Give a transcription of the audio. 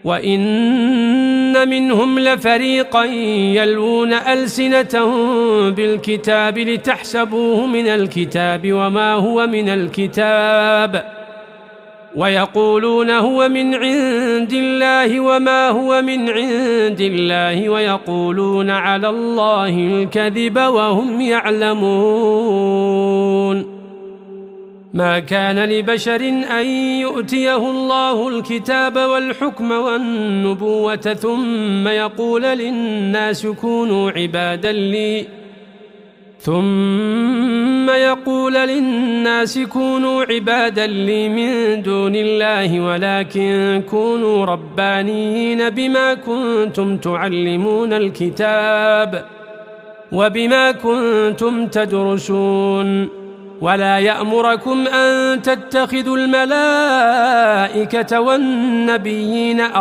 وإن منهم لفريقا يلوون ألسنتهم بالكتاب لتحسبوه من الكتاب وما هو من الكتاب ويقولون هو من عند الله وما هو من عند الله ويقولون على الله الكذب وهم يعلمون. ما كان لبشر أن يؤتيه الله الكتاب والحكم والنبوة ثم يقول للناس كونوا عبادا لي من دون الله ولكن كونوا ربانيين بما كنتم تعلمون الكتاب وبما كنتم تدرسون. ولا يأمركم أن تتخذوا الملائكة والنبيين